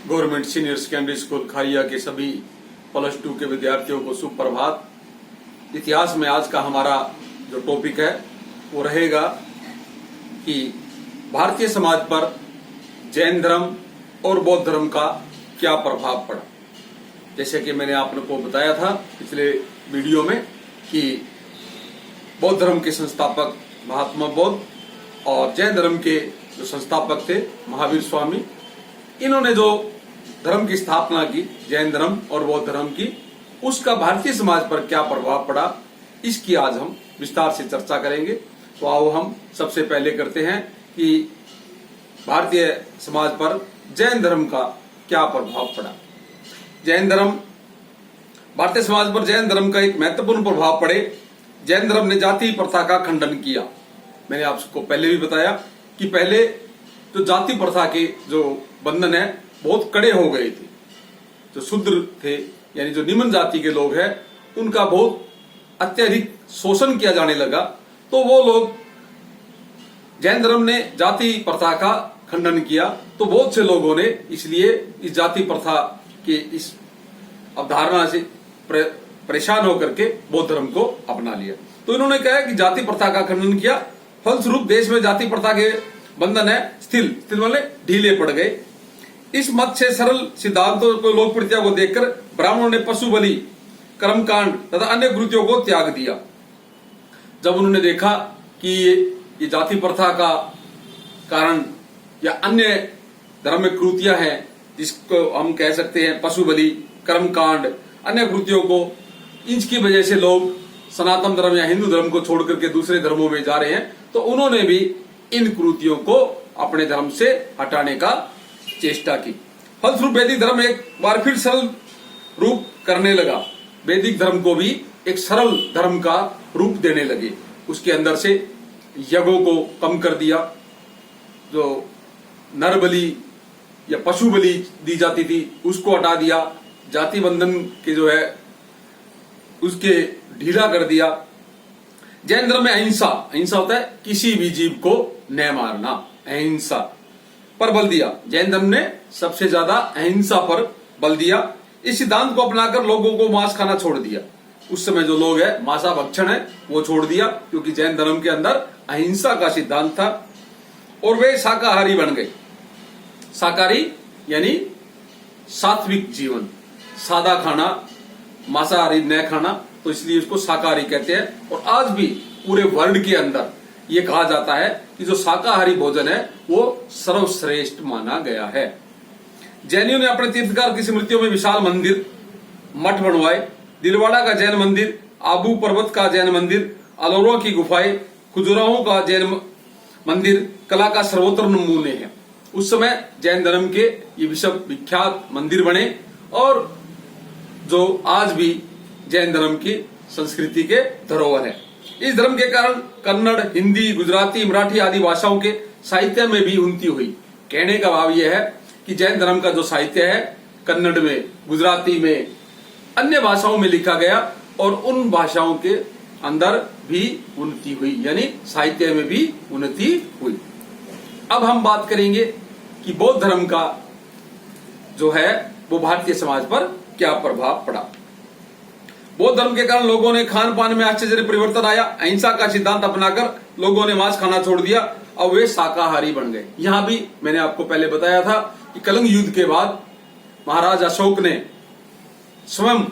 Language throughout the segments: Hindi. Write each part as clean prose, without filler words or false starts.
गवर्नमेंट सीनियर सेकेंडरी स्कूल खारिया के सभी +2 के विद्यार्थियों को सुप्रभात। इतिहास में आज का हमारा जो टॉपिक है वो रहेगा कि भारतीय समाज पर जैन धर्म और बौद्ध धर्म का क्या प्रभाव पड़ा। जैसे कि मैंने आपको बताया था पिछले वीडियो में कि बौद्ध धर्म के संस्थापक महात्मा बुद्ध और जैन धर्म के जो संस्थापक थे महावीर स्वामी, इन्होंने जो धर्म की स्थापना की, जैन धर्म और बौद्ध धर्म की, उसका भारतीय समाज पर क्या प्रभाव पड़ा, इसकी आज हम विस्तार से चर्चा करेंगे। तो आओ हम सबसे पहले करते हैं कि भारतीय समाज पर जैन धर्म का क्या प्रभाव पड़ा। जैन धर्म, भारतीय समाज पर जैन धर्म का एक महत्वपूर्ण प्रभाव पड़े। जैन धर्म ने जाति प्रथा का खंडन किया। मैंने आपको पहले भी बताया कि पहले जो जाति प्रथा के जो बंधन है बहुत कड़े हो गए थे। जो शूद्र थे यानी जो निम्न जाति के लोग हैं, उनका बहुत अत्यधिक शोषण किया जाने लगा। तो वो लोग, जैन धर्म ने जाति प्रथा का खंडन किया, तो बहुत से लोगों ने इसलिए इस जाति प्रथा के इस अवधारणा से परेशान होकर के बौद्ध धर्म को अपना लिया। तो इन्होंने कहा कि जाति प्रथा का खंडन किया, फलस्वरूप देश में जाति प्रथा के बंधन है स्थिर वाले ढीले पड़ गए। इस मत से सरल सिद्धांतों को लोकप्रियता को देखकर ब्राह्मणों ने पशु बलि, कर्मकांड तथा अन्य कृत्यों को त्याग दिया। जब उन्होंने देखा कि ये जाति प्रथा का कारण या अन्य धार्मिक कृतियां हैं, जिसको हम कह सकते हैं पशु बलि, कर्मकांड, अन्य कृत्यों को, इनकी वजह से लोग सनातन धर्म या हिंदू धर्म को छोड़ करके दूसरे धर्मों में जा रहे हैं, तो उन्होंने भी इन कृतियों को अपने धर्म से हटाने का चेष्टा की। फलस्वरूप वैदिक धर्म एक बार फिर सरल रूप करने लगा। वैदिक धर्म को भी एक सरल धर्म का रूप देने लगे। उसके अंदर से यज्ञों को कम कर दिया, जो नर बलि या पशु बलि दी जाती थी उसको हटा दिया, जाति बंधन के जो है उसके ढीला कर दिया। जैन धर्म में अहिंसा होता है किसी भी जीव को न मारना, अहिंसा पर बल दिया। जैन धर्म ने सबसे ज्यादा अहिंसा पर बल दिया। इस सिद्धांत को अपनाकर लोगों को मांस खाना छोड़ दिया। उस समय जो लोग है मांसा भक्षण है वो छोड़ दिया, क्योंकि जैन धर्म के अंदर अहिंसा का सिद्धांत था और वे शाकाहारी बन गए। शाकाहारी यानी सात्विक जीवन, सादा खाना, मांसाहारी न खाना, तो इसलिए इसको शाकाहारी कहते हैं। और आज भी पूरे वर्ल्ड के अंदर ये कहा जाता है कि जो शाकाहारी भोजन है वो सर्वश्रेष्ठ माना गया है। जैनियों ने अपने तीर्थकार की स्मृतियों में विशाल मंदिर, मठ बनवाए। दिलवाड़ा का जैन मंदिर, आबू पर्वत का जैन मंदिर, अलोरा की गुफाएं, खजुराहो का जैन मंदिर कला का सर्वोत्तम नमूने हैं। उस समय जैन धर्म के ये विश्व विख्यात मंदिर बने और जो आज भी जैन धर्म की संस्कृति के धरोहर है। इस धर्म के कारण कन्नड़, हिंदी, गुजराती, मराठी आदि भाषाओं के साहित्य में भी उन्नति हुई। कहने का भाव यह है कि जैन धर्म का जो साहित्य है कन्नड़ में, गुजराती में, अन्य भाषाओं में लिखा गया और उन भाषाओं के अंदर भी उन्नति हुई, यानी साहित्य में भी उन्नति हुई। अब हम बात करेंगे कि बौद्ध धर्म का जो है वो भारतीय समाज पर क्या प्रभाव पड़ा। बौद्ध धर्म के कारण लोगों ने खान पान में आश्चर्य परिवर्तन आया। अहिंसा का सिद्धांत अपनाकर लोगों ने मांस खाना छोड़ दिया, अब वे शाकाहारी बन गए। यहां भी मैंने आपको पहले बताया था कि कलिंग युद्ध के बाद महाराज अशोक ने स्वयं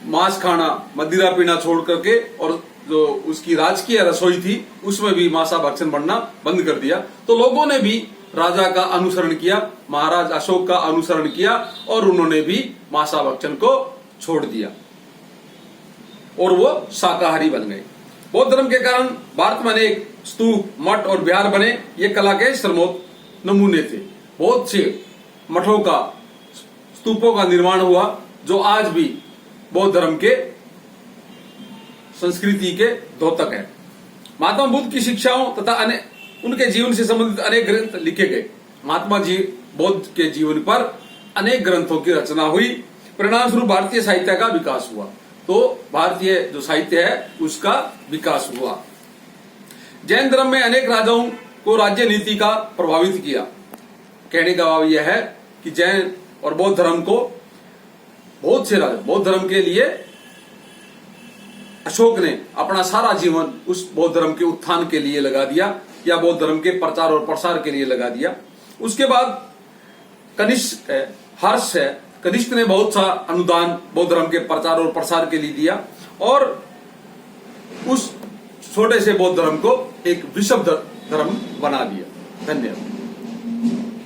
मांस खाना, मदिरा पीना छोड़ करके और जो उसकी राजकीय रसोई थी उसमें भी मांसा भक्षण बनना बंद कर दिया। तो लोगों ने भी राजा का अनुसरण किया, महाराज अशोक का अनुसरण किया और उन्होंने भी मांसा भक्षण को छोड़ दिया और वो शाकाहारी बन गए। बौद्ध धर्म के कारण भारत में अनेक स्तूप, मठ और विहार बने। ये कला के सर्वोत्तम नमूने थे। बहुत से मठों का, स्तूपों का निर्माण हुआ जो आज भी बौद्ध धर्म के संस्कृति के द्योतक है। महात्मा बुद्ध की शिक्षाओं तथा उनके जीवन से संबंधित अनेक ग्रंथ लिखे गए। महात्मा जी बुद्ध के जीवन पर अनेक ग्रंथों की रचना हुई। परिणाम स्वरूप भारतीय साहित्य का विकास हुआ। तो भारतीय जो साहित्य है उसका विकास हुआ। जैन धर्म में अनेक राजाओं को राज्य नीति का प्रभावित किया। कहने का भाव यह है कि जैन और बौद्ध धर्म को बहुत से राजा बौद्ध धर्म के लिए अशोक ने अपना सारा जीवन उस बौद्ध धर्म के उत्थान के लिए लगा दिया या बौद्ध धर्म के प्रचार और प्रसार के लिए लगा दिया। उसके बाद कनिष्क है, हर्ष है, कनिष्क ने बहुत सा अनुदान बौद्ध धर्म के प्रचार और प्रसार के लिए दिया और उस छोटे से बौद्ध धर्म को एक विश्व धर्म बना दिया। धन्यवाद।